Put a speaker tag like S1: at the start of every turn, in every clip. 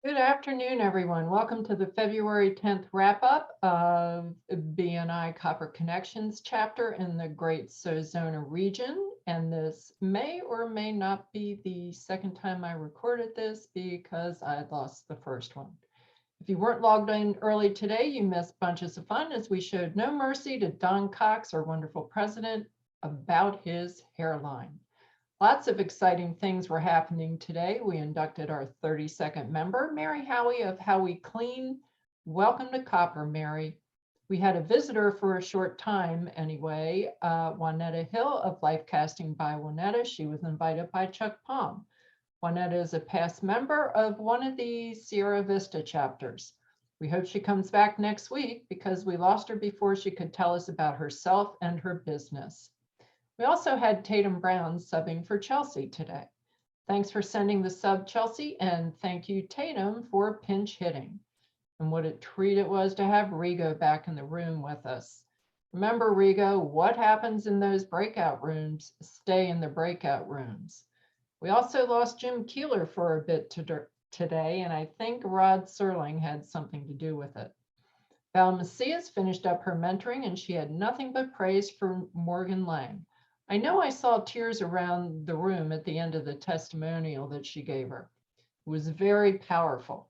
S1: Good afternoon, everyone. Welcome to the February 10th wrap-up of BNI Copper Connections chapter in the Great Sozona region. And this may or may not be the second time I recorded this because I lost the first one. If you weren't logged in early today, you missed bunches of fun as we showed no mercy to Don Cox, our wonderful president, about his hairline. Lots of exciting things were happening today. We inducted our 32nd member, Mary Howie of Howie Clean. Welcome to Copper, Mary. We had a visitor for a short time anyway, Juanetta Hill of Life Casting by Juanetta. She was invited by Chuck Palm. Juanetta is a past member of one of the Sierra Vista chapters. We hope she comes back next week because we lost her before she could tell us about herself and her business. We also had Tatum Brown subbing for Chelsea today. Thanks for sending the sub, Chelsea, and thank you, Tatum, for pinch hitting. And what a treat it was to have Rigo back in the room with us. Remember, Rigo, what happens in those breakout rooms, stay in the breakout rooms. We also lost Jim Keeler for a bit today, and I think Rod Serling had something to do with it. Val Macias finished up her mentoring, and she had nothing but praise for Morgan Lang. I know I saw tears around the room at the end of the testimonial that she gave her. It was very powerful.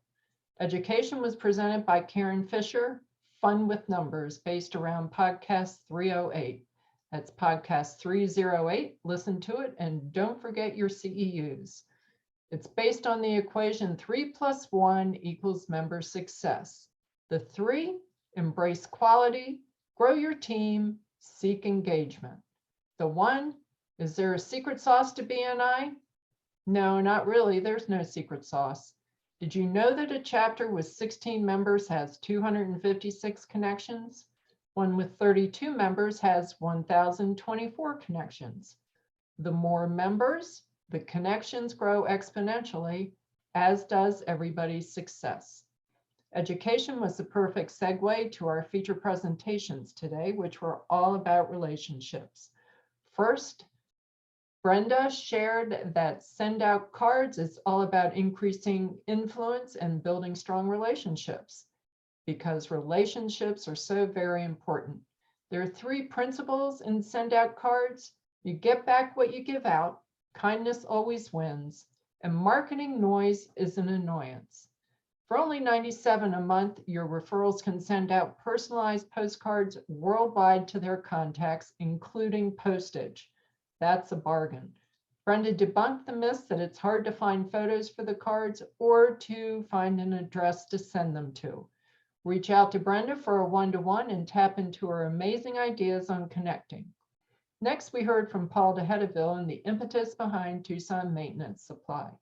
S1: Education was presented by Karen Fisher, Fun with Numbers, based around podcast 308. That's podcast 308. Listen to it and don't forget your CEUs. It's based on the equation 3 + 1 = member success. The 3, embrace quality, grow your team, seek engagement. The 1, is there a secret sauce to BNI? No, not really. There's no secret sauce. Did you know that a chapter with 16 members has 256 connections? One with 32 members has 1,024 connections. The more members, the connections grow exponentially, as does everybody's success. Education was the perfect segue to our feature presentations today, which were all about relationships. First, Brenda shared that send out cards is all about increasing influence and building strong relationships because relationships are so very important. There are 3 principles in send out cards. You get back what you give out, kindness always wins, and marketing noise is an annoyance. For only $97 a month, your referrals can send out personalized postcards worldwide to their contacts, including postage. That's a bargain. Brenda debunked the myth that it's hard to find photos for the cards or to find an address to send them to. Reach out to Brenda for a one-to-one and tap into her amazing ideas on connecting. Next, we heard from Paul DeHedeville and the impetus behind Tucson Maintenance Supply.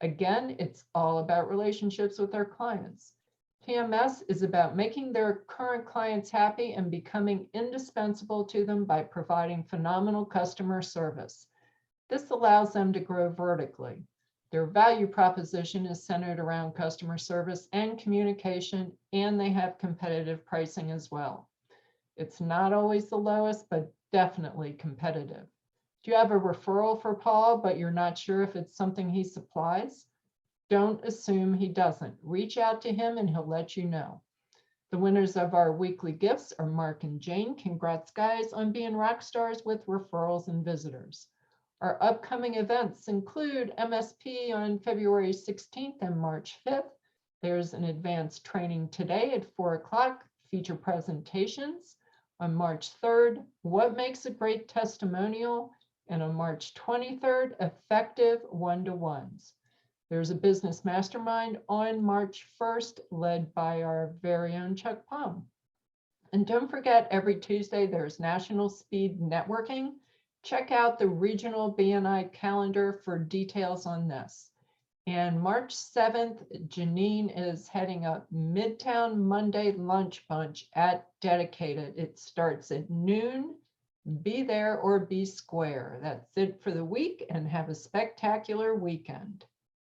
S1: Again, it's all about relationships with our clients. TMS is about making their current clients happy and becoming indispensable to them by providing phenomenal customer service. This allows them to grow vertically. Their value proposition is centered around customer service and communication, and they have competitive pricing as well. It's not always the lowest, but definitely competitive. Do you have a referral for Paul, but you're not sure if it's something he supplies? Don't assume he doesn't. Reach out to him and he'll let you know. The winners of our weekly gifts are Mark and Jane. Congrats, guys, on being rock stars with referrals and visitors. Our upcoming events include MSP on February 16th and March 5th. There's an advanced training today at 4 o'clock, feature presentations. On March 3rd, what makes a great testimonial? And on March 23rd, effective one-to-ones. There's a business mastermind on March 1st, led by our very own Chuck Palm. And don't forget, every Tuesday, there's National Speed Networking. Check out the regional BNI calendar for details on this. And March 7th, Janine is heading up Midtown Monday Lunch Bunch at Dedicated. It starts at noon. Be there or be square. That's it for the week, and have a spectacular weekend.